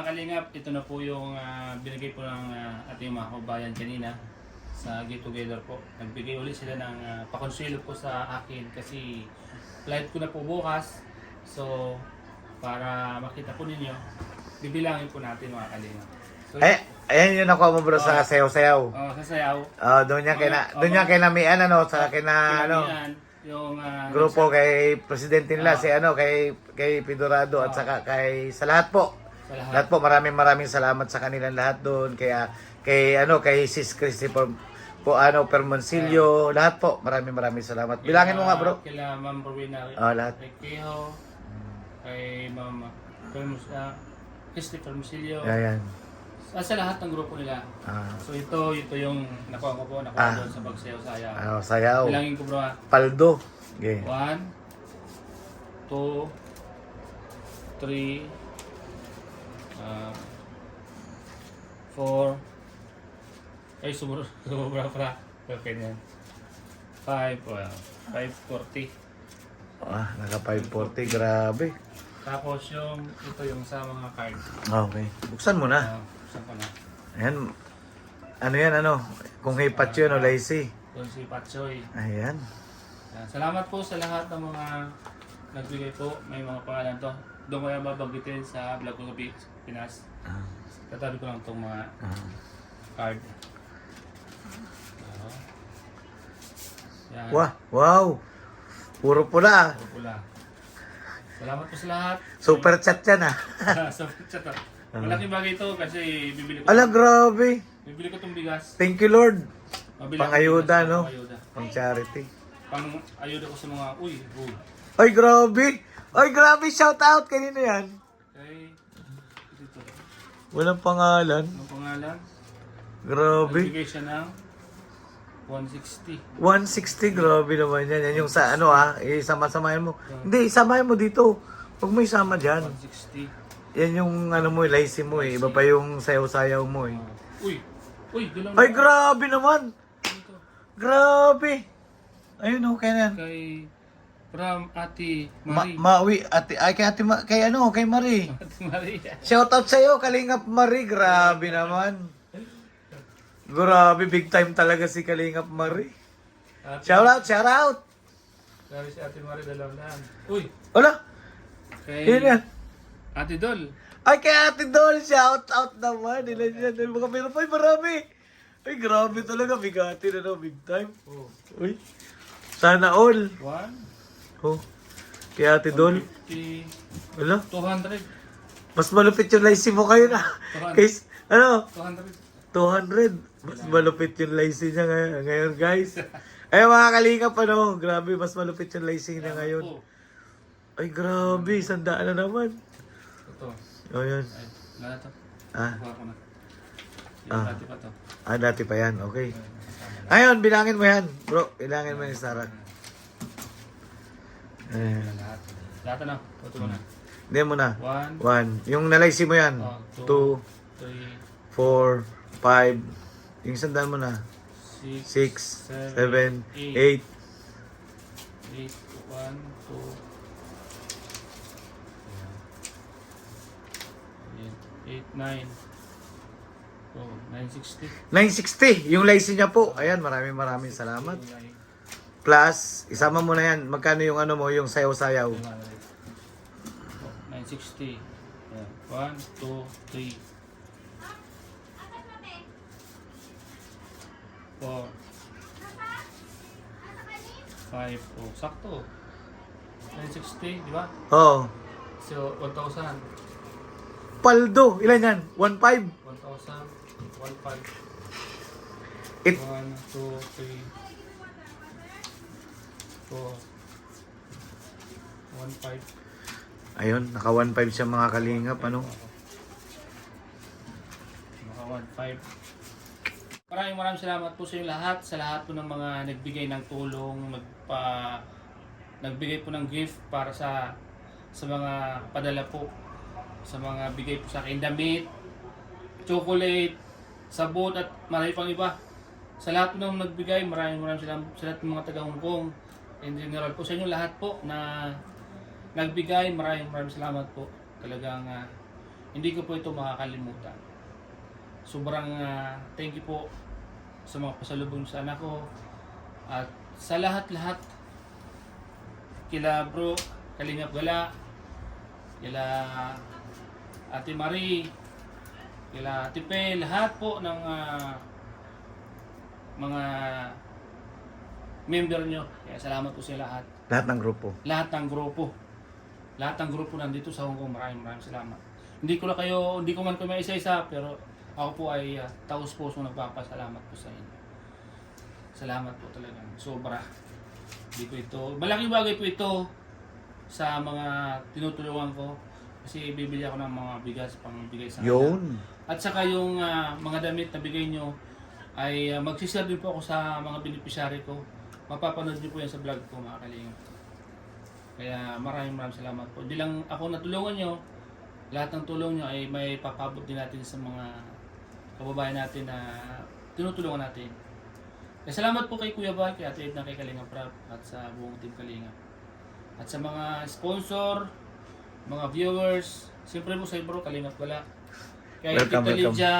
mga kalingap, ito na po yung binigay po ng ating mga kabayan kanina sa get together po. Nagbigay ulit sila ng pakonselo po sa akin kasi flight ko na po bukas. So, para makita po ninyo, bibilangin po natin mga kalingap. So, Ayan yung nakuha mo bro sa sayaw-sayaw. sa sayaw. Doon niya kinamian ano, sa Yung grupo kay presidente nila si kay Pidorado at saka kay sa lahat po. sa lahat. Lahat po maraming salamat sa kanilang lahat doon kaya kay Sis Christopher po Permoncillo, lahat po maraming salamat. Bilangin mo nga bro. Kila Ma'am Rowena, Lahat. kay Keho, kay Ma'am Christopher Musilio. Ayan. Sa lahat ng grupo nila. So ito yung nakuha ko po, nakuha doon sa pagsayaw-sayaw. Sayaw. Bilangin ko bro ha. Paldo. Okay. 1, 2, 3, 4, ay sumubra pa. Okay na yan. 5, 540. Naka 540, grabe. Tapos ito yung sa mga card. Okay. Buksan mo na. Buksan ko na. Ayan. Kung kay Pacho, Lazy. Doon si Patsoy. Ayan. Salamat po sa lahat ng mga nagbigay po. May mga pangalan to. Doon ko yung babanggitin sa vlog ko sa Pinas. Tatabi ko lang itong mga card. Yan. Wow! Puro pula. Puro pula. Salamat po sa lahat. Super chat yan Super chat. Malaking bagay ito kasi bibili ko. Grabe. Bibili ko itong bigas. Thank you Lord. Mabili Pang-ayuda, ako ng bigas, no? Pang-ayuda. Pang charity. Pang-ayuda ko sa mga, Ay, grabe. Shout out. Kanino yan? Okay. Dito. Walang pangalan. Ang pangalan? Grabe. Nagbigay siya ng 160. 160, grabe naman yan. Yan yung sa isama-samahin mo. Hindi, isamahin mo dito. Huwag mo isama dyan. 160. Yan yung lazy mo eh. Iba pa yung sayaw-sayaw mo eh. Galaw Ay, grabe naman. Dito. Grabe. Ayun, okay na yan. From Ate Marie. Kay Marie. Ate Marie. Shoutout sa'yo, Kalingap Marie. Grabe naman. Grabe, big time talaga si Kalingap Marie. Shoutout. Grabe si Ate Marie, dalawang daan. Wala. Kay Yun yan. Ate Dol. Ay, kay Ate Dol, shoutout naman. Ilan yan? Mga meron pa, marami. Ay, grabe talaga. Bigati na big time. Uy. Sana all. 1. Kay Ate Dol. 50. Wala. 200. Mas malupit yung lazy mo kayo na. 200. Guys, 200. 200. Mas malupit yung lazy niya ngayon, guys. Ay, mga kalingap, grabe, mas malupit yung lazy niya ngayon. Ay, grabe, 100 na naman. Ito. Ayan. Ay, wala to. Kuha ko na. Dati pa to. Dati pa yan, okay. Ayun, bilangin mo yan, bro. Bilangin mo yung Sarah. Lahat na. Ito mo na. Hindi mo na. 1. 1. Yung nalaisi mo yan. 2, 3, 4, 5. Yung 100 mo na. 6, 6, 7, 8. 8, 1, 2, 8, 9. 960. 960. Yung laisi niya po. Ayan, maraming salamat. Plus, isama mo na yan. Magkano yung yung sayaw-sayaw? 960. 1, 2, 3. 4. 5. Sakto. 960, di ba? Oo. So, 1,000. Paldo. Ilan yan? 1.5? 1,000. 1,500. It 1, 2, 3, 4, 1,500. Ayun, naka 1.5 siya mga kalingap, Naka 1,500. Maraming salamat po sa inyo lahat, sa lahat po ng mga nagbigay ng tulong, nagbigay po ng gift para sa mga padala po, sa mga bigay po sa akin damit, chocolate, sabon at marami pang iba. Sa lahat po ng nagbigay, maraming salamat sa lahat ng mga taga Hong Kong, in general po sa inyo lahat po na nagbigay, maraming salamat po. Talagang Hindi ko po ito makakalimutan. Sobrang thank you po sa mga pasalubong sa anak ko at sa lahat-lahat, kila bro Kalingap Gala, kila Ate Marie, kila Ate Pe, lahat po ng mga member nyo. Kaya salamat po sa lahat. Lahat ng grupo. Lahat ng grupo. Lahat ng grupo nandito sa Hong Kong. Maraming salamat. Hindi ko man kayo may isa-isa, pero ako po ay taos-pusong nagpapasalamat po sa inyo. Salamat po talaga. Sobra. Hindi po ito, malaking bagay po ito sa mga tinutulungan ko. Kasi bibili ako ng mga bigas pang bigay sa kanila. Yun. At saka yung mga damit na bigay nyo ay magsishare din po ako sa mga beneficiary ko. Mapapanood nyo po yan sa vlog ko, mga kalingap. Kaya maraming salamat po. Hindi lang ako natulungan nyo, lahat ng tulong nyo ay may papabot din natin sa mga kababayan natin na tinutulungan natin. Kaya salamat po kay Kuya Val, kay Ate Edna, kay Kalingap Rap, at sa buong team Kalingap. At sa mga sponsor, mga viewers, siyempre po sa bro, Kalingap Gala. Kay Welcome, Tita welcome. Lydia,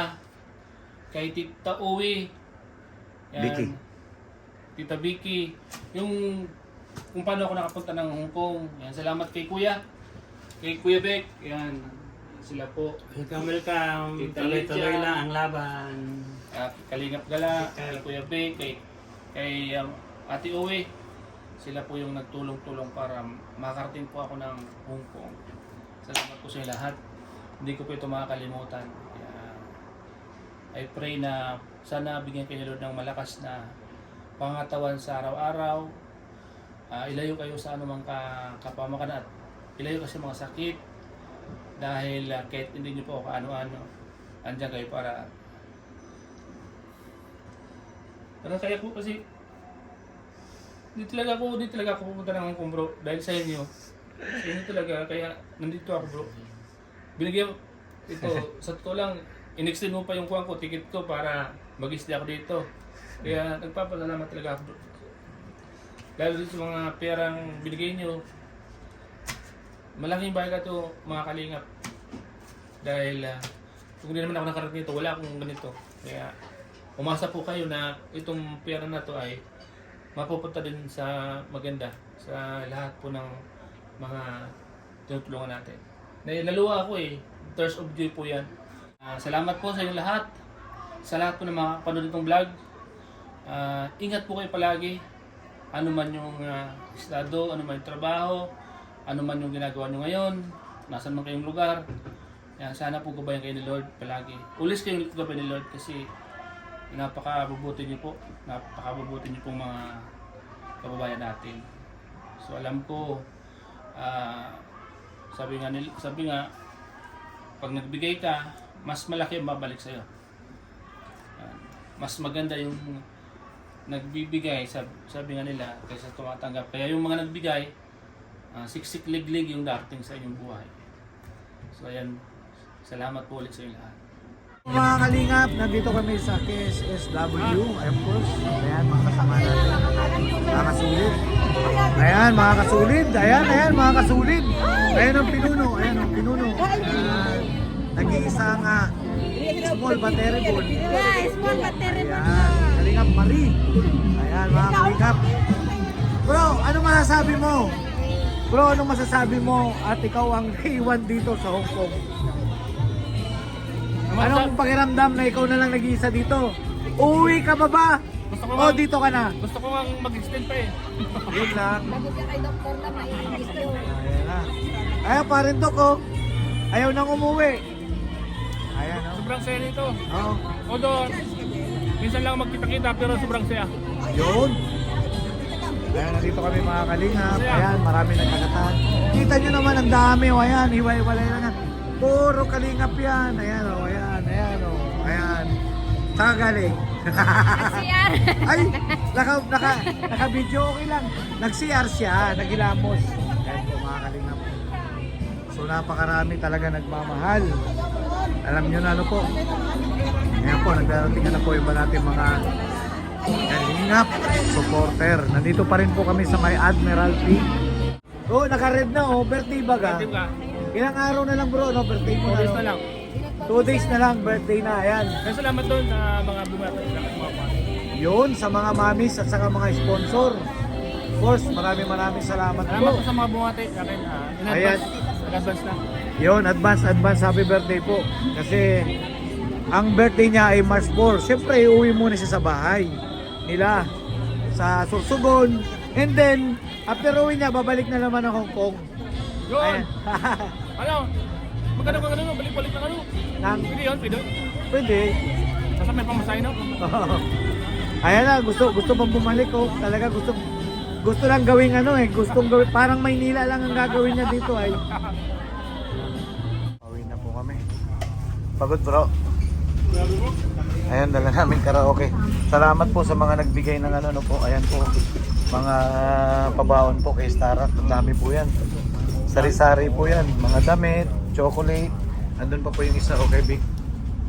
kay Tita Uwi, yan, Vicky. Tita Vicky, yung kung paano ako nakapunta ng Hong Kong. Yan, salamat kay Kuya Beck, yan, sila po. Welcome. Tita Tuloy-tuloy Lydia. lang ang laban. Kalingap Gala, kay Kuya Beck, kay Ate Uwi. Sila po yung nagtulong-tulong para makarating po ako ng Hong Kong. Salamat po sa lahat. Hindi ko po ito makakalimutan. Kaya I pray na sana bigyan kayo ni Lord ng malakas na pangatawan sa araw-araw. Ilayo kayo sa anumang kapamakan at ilayo kasi mga sakit. Dahil kahit hindi nyo po kaano-ano, andyan kayo para kaya po kasi hindi talaga ako pupunta ng Hong Kong, bro, dahil sa inyo. Sa inyo talaga, kaya nandito ako, bro. Binigyan ito, sa totoo lang, in-extend mo pa yung kuwang ko, ticket ko para mag-stay ako dito. Kaya nagpapasalamat talaga ako, bro. Lalo sa mga perang binigay nyo, malaking bagay ka to, mga kalingap. Dahil kung hindi naman ako nakarating dito, wala akong ganito. Kaya umasa po kayo na itong pera na to ay mapupunta din sa maganda sa lahat po ng mga tinutulungan natin. Naluwa ako Tears of joy po yan. Salamat po sa inyo lahat. Sa lahat po ng mga kapanood itong vlog. Ingat po kayo palagi. Ano man yung estado, ano man yung trabaho, ano man yung ginagawa nyo ngayon, nasan man kayong lugar. Yan, sana po gabayan kayo ni Lord palagi. Ulis kayong gabayan ni Lord kasi napakabubuti niyo po. Napakabubuti niyo pong mga kababayan natin. So alam ko, sabi nga, pag nagbigay ka, mas malaki ang babalik sa'yo. Mas maganda yung nagbibigay, sabi nga nila, kaysa tumatanggap. Kaya yung mga nagbigay, siksik liglig yung darating sa inyong buhay. So ayan, salamat po ulit sa inyo lahat. Mga kalingap, nandito kami sa KSSW, of course. Ayan, mga kasama natin. Mga kasulid. Ayan, mga kasulid. Ayan, mga kasulid. Ayan ang pinuno. Ayan, nag-iisang small but terrible. Small but terrible. Ayan, Kalingap Marie. Ayan, mga kalingap. Bro, ano masasabi mo? Bro, anong masasabi mo at ikaw ang naiwan dito sa Hong Kong? Anong pakiramdam na ikaw na lang nag-iisa dito? Uwi ka ba ba? O dito ka na? Gusto ko nga mag-extend pa Yun lang. Sabi ka kay doktor na mainis yun. Ayan na. Ayan pa rin Dok, oh. Ayaw nang umuwi. Ayan, oh. Sobrang saya nito. Oh. Although, minsan lang magkita-kita pero sobrang saya. Yun. Ayan, nandito kami mga kalingap. Ayan, marami nagkakatan. Kita nyo naman ang dami. O, ayan, hiwa-hiwalay lang yan. Puro kalingap yan. Ayan, o, ayan, o. Ayan. Saan ka galing? CR. Ay, naka-video okay lang. Nag-CR siya, nagilamos. Ayan po mga kalingap. So napakarami talaga nagmamahal. Alam nyo na ano po. Ayan po, nagdarating na po iba natin mga kalingap supporter. Nandito pa rin po kami sa may Admiralty. Oh, naka-red na oh, birthday bag ah. Team ka. Ilang araw na lang bro, no? Birthday mo na, Oras no? na lang. 2 days na lang, birthday na. Ayan. Kaya salamat doon sa mga bumata sa mga fan. Yun, sa mga mamis at saka mga sponsor. Of course, maraming salamat Salamat po. po sa mga bumati sa akin. In Ayan. advance na. Yun, advance happy birthday po. Kasi ang birthday niya ay March 4. Siyempre, iuwi muna siya sa bahay nila sa Sorsogon. And then, after uwi niya, babalik na naman ng Hong Kong. Yun! Ayan. Ano? Magkano balik-balik na ano? Nang, Pwede yun, pwede. pwede. Sasa may pamasahin ako. Ayan na, gusto pang bumalik oh. Talaga gusto lang gawing ano eh, gustong gawin, parang Maynila lang ang gagawin niya dito ay. Pauwi na po kami. Pagod bro. Ayan, dala namin karaoke. Salamat po sa mga nagbigay ng ano no po. Ayan po. Mga pabaon po kay Starat. Ang dami po yan. Sari-sari po yan. Mga damit, chocolate. Andun pa po yung isa, okay Big.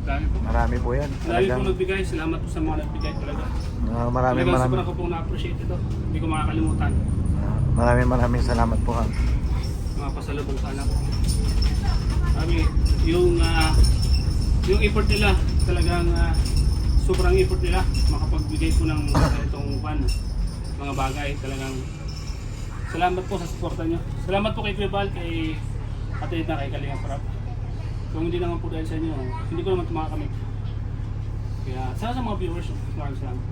Dami po. Marami po yan. Dami Talagang, po nagbigay. Salamat po sa mga nagbigay talaga. maraming Talagang sobrang ko pong na-appreciate ito. Hindi ko makakalimutan. maraming salamat po ha. Mga pasalubong sana po. Sabi, yung effort nila, talagang sobrang effort nila makapagbigay po ng itong mga bagay. Talagang salamat po sa suporta nyo. Salamat po kay Kuya Bal, kay Ate Edna, kay Kalinga Prab. Kung hindi naman po dahil sa inyo, hindi ko naman tumakamit. Kaya sana sa mga viewers, maraming salamat.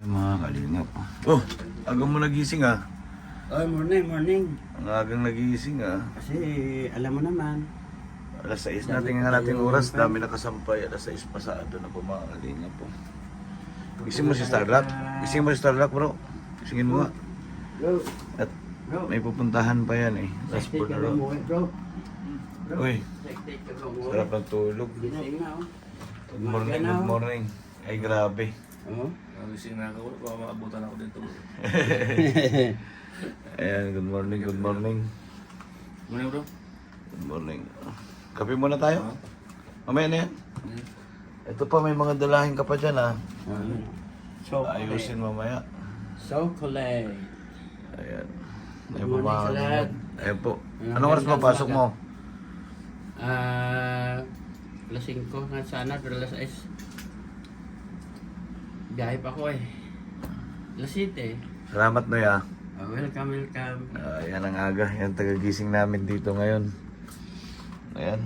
Mga kalingap. Oh, agang mo nagising ah. Oh, morning. Ang agang nagising ah. Kasi alam mo naman. Alas 6 na, tingnan natin oras. Dami nakasampay. Alas 6 pasado na po mga kalingap po. Gising mo si Starlock. Gising mo si Starlock bro. Gisingin mo nga. Bro, At may pupuntahan pa yan eh. Last take four na ka raw. mo, bro. Uy, Take ka mo. sarap ng tulog. Gising na oh. Good morning, good morning. Ay grabe. Oh. Gising na ako, baka maabutan ako dito. Ayan, good morning, good morning. Muna bro? Good morning. Kape muna tayo. Mamaya na yan. Ito pa, may mga dalahin ka pa dyan ah. Ayusin mamaya. Chocolate. Ayan. Good Ayan po morning mga sa lahat. Ayan po. Anong oras pa pasok mo? Alas 5 nga sana, pero alas 6. Biyahe pa ako eh. Alas 7. Salamat Noy ah. Welcome. Ayan ang aga. Yan tagagising namin dito ngayon. Ayan.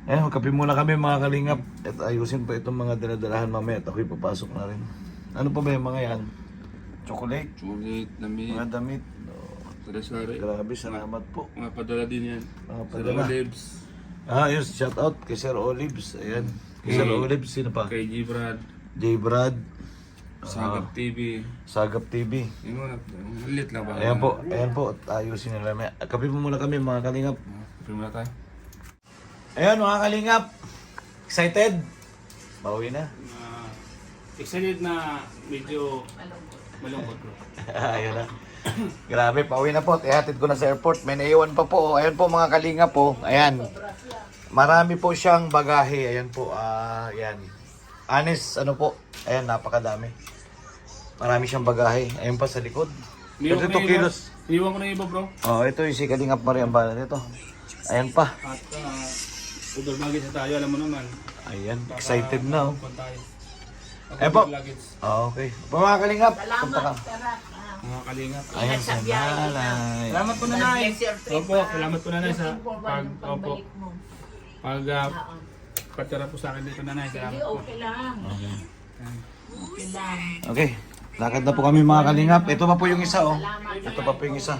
Ayan, kape muna kami mga kalingap. At ayusin pa itong mga daladalahan mamaya. At ako'y papasok na rin. Ano pa ba yung mga yan? Chocolate? Chocolate, damit, Mga damit. Oh, sari-sari. grabe, salamat po. Mga padala din yan. Mga Sir padala. Olives, Yun, shout out kay Sir Olives. Ayan. Kay Sir Olives, sino pa? kay G. Brad, J. Brad. Sagap TV. Sagap TV. Yung mga, malit lang ba? Ayan po, ayan po. At ayusin nila. Kape mo muna kami mga kalingap. Prima tayo. Ayan mga kalingap. Excited? Bawi na. Excited na medyo malungkot bro. Ayan na. Grabe, pauwi na po. Ihatid ko na sa airport. May naiwan pa po. Ayan po mga kalingap po. Ayan. Marami po siyang bagahe. Ayan po. Ayan. Honest, ano po. Ayan, napakadami. Marami siyang bagahe. Ayan pa sa likod. Iniwan ko 32 na iba. kilos. Iniwan ko na iba bro. Oh, ito yung si Kalingap Mariam Bala nito. Ayan pa. At udol bagay sa tayo, alam mo naman. Ayan, excited na oh. Tayo. Eh po. Luggage. Okay. Mga Kalingap, punta ka. Mga kalingap. Ayan sa nanay. Salamat po nanay. Opo, salamat po nanay sa pagtira po sa akin dito nanay. Salamat po. Okay lang. Okay lang. Okay. Lakad na po kami mga Kalingap. Ito pa po yung isa oh. Ito pa po yung isa.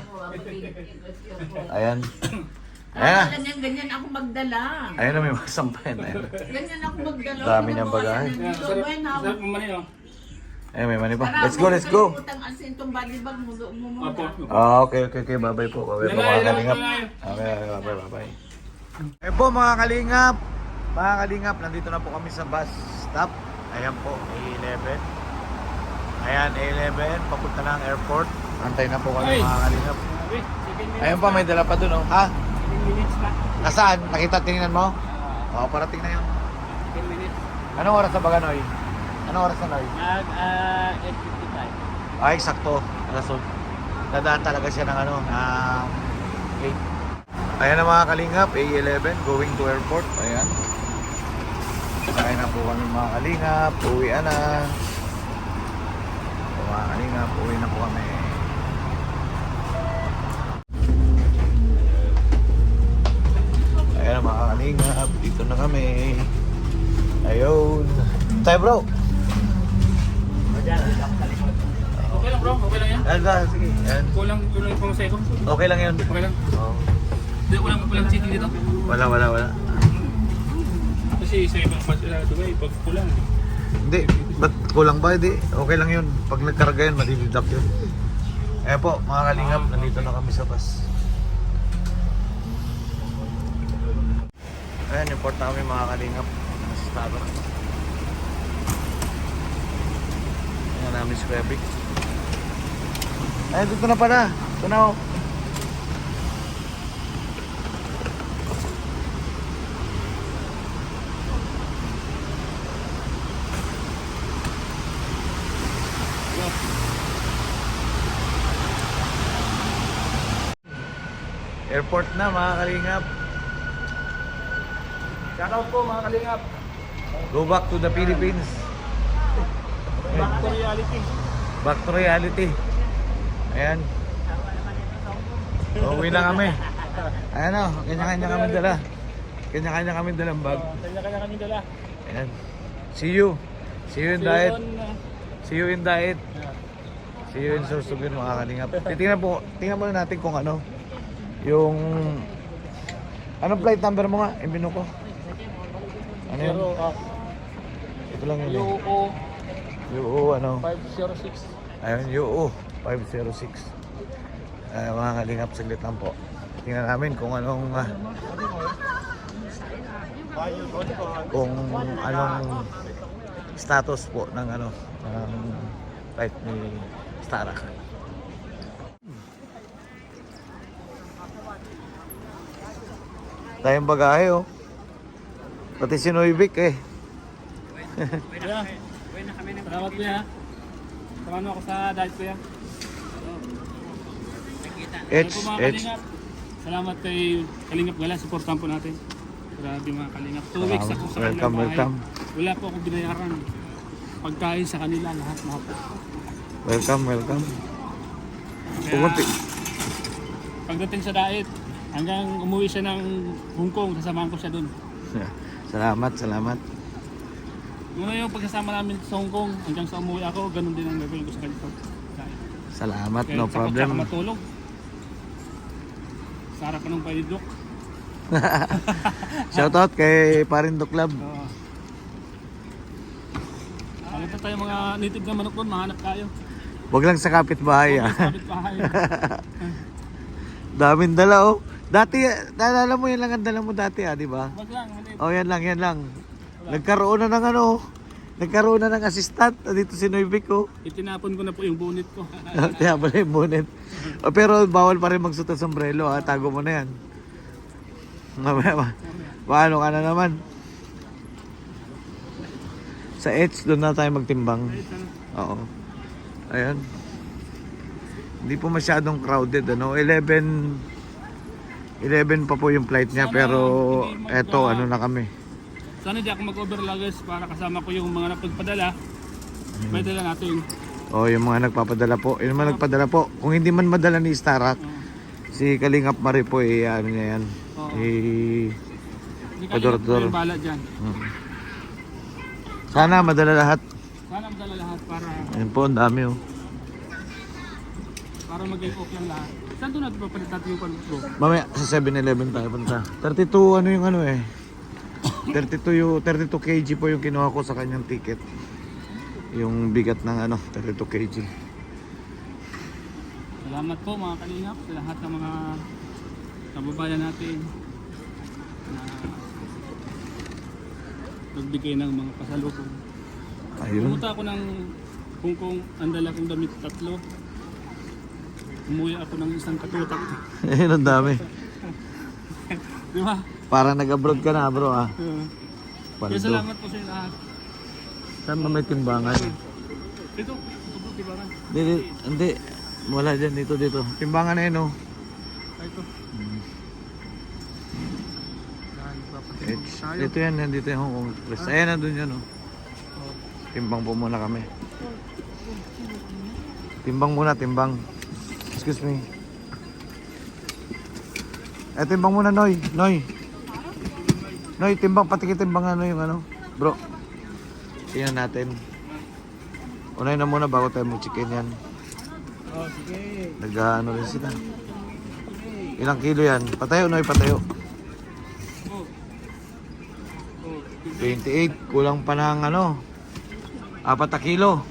Ayan. Ayan. Ganyan ako magdala. Ayan na may mga sampayan. Ayan. Ganyan ako magdala. Dami niyang bagahe. Yan, sarap mo manino. Ayan, may mani pa. Let's go, let's go. Putang asin tong body bag mo muna. Opo. Okay. Bye-bye po. Bye-bye po mga Kalingap. Okay, bye-bye. Ayan po mga Kalingap. Mga Kalingap, nandito na po kami sa bus stop. Ayan po, A11. Ayan, A11. Papunta na ang airport. Antay na po kami mga Kalingap. Ayan pa, may dala pa dun oh. Ha? 10 minutes na. Nasaan? Nakita, tinignan mo? Oo, parating na yun. 10 minutes. Anong oras na ba Noy? Anong oras na Noy? 8:55. Ay, sakto. Rason. Dadaan talaga siya ng ano, ng 8. Ayan na mga kalingap, A11 going to airport. Ayan. Kaya na po kami mga kalingap, uwian na. So, mga kalingap, uwi na po kami. Ayan na mga kalingap, dito na kami. Ayun. Tayo bro. Okay lang bro, okay lang yan. Ayan, sige. Ayan. Kulang yung pamasahe ko. Okay lang yun. Okay lang. Oh. Hindi, walang cheating dito. Wala. Kasi sa ibang Dubai, pag kulang. Hindi, ba't kulang ba? Hindi, okay lang yun. Pag nagkarga yun, madideduct yun. Eh po, mga kalingap, nandito na kami sa bus. Ayan, yung port namin mga kalingap. Nasa Starbucks. Ayan namin si Kuya Vic. Ay, dito na pala. Ito na oh. Airport na mga kalingap. Shoutout po mga kalingap. Go back to the Philippines. Back to reality. Back to reality. Ayan. Uwi na kami. Ayan o, kanya-kanya kami dala. Kanya-kanya kami dalang bag. Kanya-kanya kami dala. Ayan. See you. See you in diet. See you in diet. See you in Sursugin mga kalingap. Tingnan muna natin kung ano. Yung... Anong flight number mo nga? Ibino ko. Ano yun? Ito lang yun. UO ano? 506. Ayun, UO 506. Mga kalingap, saglit lang po. Tingnan namin kung anong status po ng ng flight ni Starak. Tayong bagahe oh. Pati si Noyvic eh. Kuya, salamat kuya. Samahan mo ako sa diet kuya. Ano po mga kalingap? Salamat kay Kalingap Gala, supportan po natin. Grabe mga kalingap. 2 weeks ako sa kanilang bahay. Welcome. Wala po akong binayaran. Pagkain sa kanila, lahat po. Welcome. Kaya, pagdating sa diet, hanggang umuwi siya ng Hong Kong, sasamahan ko siya dun. Salamat. Muna yung pagsasama namin sa Hong Kong, hanggang sa umuwi ako, ganun din ang gagawin ko sa kanito. Salamat, Kaya no tsaka problem. matulog. Sarap pa nung paidok. Shoutout kay Parindo Club. Halata tayo mga native na manok doon, mahanap tayo. Wag lang sa kapitbahay ah. Sabit bahay. Daming dala oh. Dati, naalala mo yan lang ang dala mo dati di ba? Wag lang, hindi. Oh, yan lang. Nagkaroon na ng assistant. Dito si Noyvic oh. Itinapon ko na po yung bonnet ko. Kaya pala yung bonnet. Oh, pero bawal pa rin magsuot ng sombrero tago mo na yan. Paano ka na naman? Sa Edge, doon na tayo magtimbang. Oo. Ayan. Hindi po masyadong crowded 11 pa po yung flight niya, pero eto na kami. Sana di ako mag-over luggage para kasama ko yung mga nagpadala. May dala natin. Yung mga nagpapadala po. Yung mga nagpadala po. Kung hindi man madala ni Starak, si Kalingap Mari po ano niya yan. Hindi ka Pador-dor. yung bala dyan. Sana madala lahat. Sana madala lahat para Ayun po, ang dami maging okay lang lahat. Saan doon natin papalit natin yung bro? Mamaya sa 7-Eleven tayo punta. 32 32 kg po yung kinuha ko sa kanyang ticket. Yung bigat ng 32 kg. Salamat po mga kalingap sa lahat ng mga kababayan natin na nagbigay ng mga pasalubong. Ayun. Pumunta ako ng Hong Kong, ang dala kong damit 3. Umuwi ako ng isang katutak. Ayun, ang dami. Di ba? Parang nag-abroad ka na bro Kaya Paldo. salamat po sa inyo lahat. Saan ba may timbangan? Ito po tibangan. Hindi. Wala dyan, dito. Timbangan na yun Ito. Dito yan, nandito yung Hong Kong Express. Ayan, nandun yan, oh. Timbang po muna kami. Timbang muna, timbang. Excuse me. Timbang muna, Noy. Noy, timbang, patikitimbang ano yung ano. Bro, tingnan natin. Unahin na muna bago tayo mag-chicken yan. Oh, sige. Nag-ano rin sila. Ilang kilo yan? Patayo, Noy, patayo. 28, kulang pa ng ano, 4 na kilo.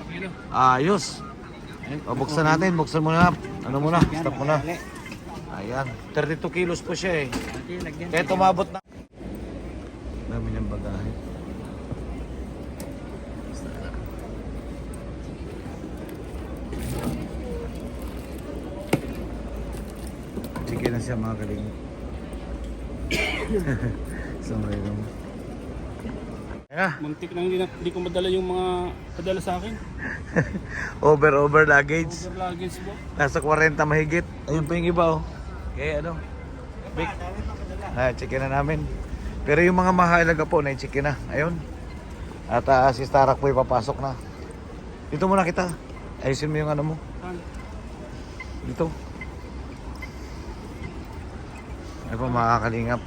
Ayos. Buksan natin, buksan muna. Ano muna, stop muna. Ayan, 32 kilos po siya eh. Kaya tumabot na. Dami niyang bagahe. Sige na siya mga kaling. Sorry lang. Muntik na hindi ko madala yung mga padala sa akin. Over luggage. Over luggage po. Nasa 40 mahigit. Ayun pa yung iba oh. Kaya ano? Big. Chicken na namin. Pero yung mga mahalaga po, na-chicken na. Ayun. At si Starak po ipapasok na. Dito muna kita. Ayusin mo yung ano mo. Dito. Ay po makakalingap.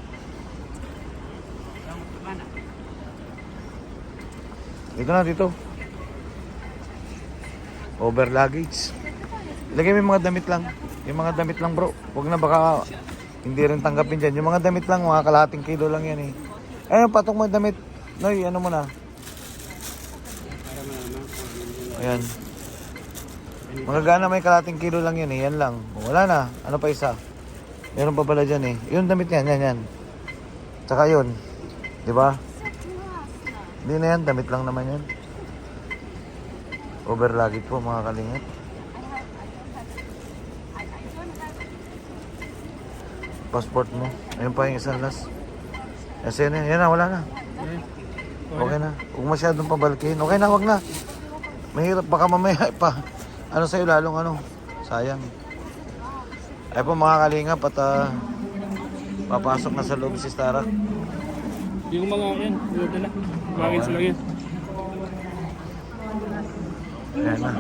Dito na, dito. Over luggage. Ilagay mo yung mga damit lang. Yung mga damit lang bro. Huwag na baka hindi rin tanggapin dyan. Yung mga damit lang, mga kalahating kilo lang yan eh. Ayun, patok mo yung damit. Noy, ano mo na. Ayan. Mga gana may kalahating kilo lang yan eh. Yan lang. Wala na. Ano pa isa? Meron pa pala dyan eh. Yung damit yan, yan. Tsaka yun. Diba? Hindi na yan, damit lang naman yan. Over luggage po mga kalingap. Passport mo. Ayun pa yung isang last. Kasi yan, yan na, wala na. Okay na. Huwag masyadong pabalkin. Okay na, wag na. Mahirap, baka mamaya pa. Ano sa'yo lalong ano. Sayang. Ay po mga kalingap at papasok na sa loob si Starak. Yung mga yan, dala. Luggage lang yan. Ayan na.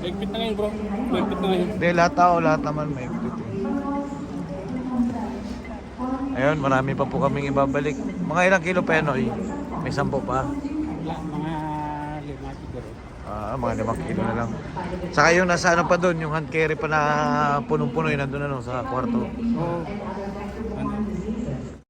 Maigpit na ngayon bro. Maigpit na ngayon. Hindi, lahat tao, lahat naman may ikpit eh. Ayun, marami pa po kaming ibabalik. Mga ilang kilo pa yan, Noy? May 10 pa. Wala, mga 5 siguro. Mga 5 kilo na lang. Saka yung nasa ano pa doon, yung hand carry pa na punong-puno yun nandun ano, sa kwarto. Oo.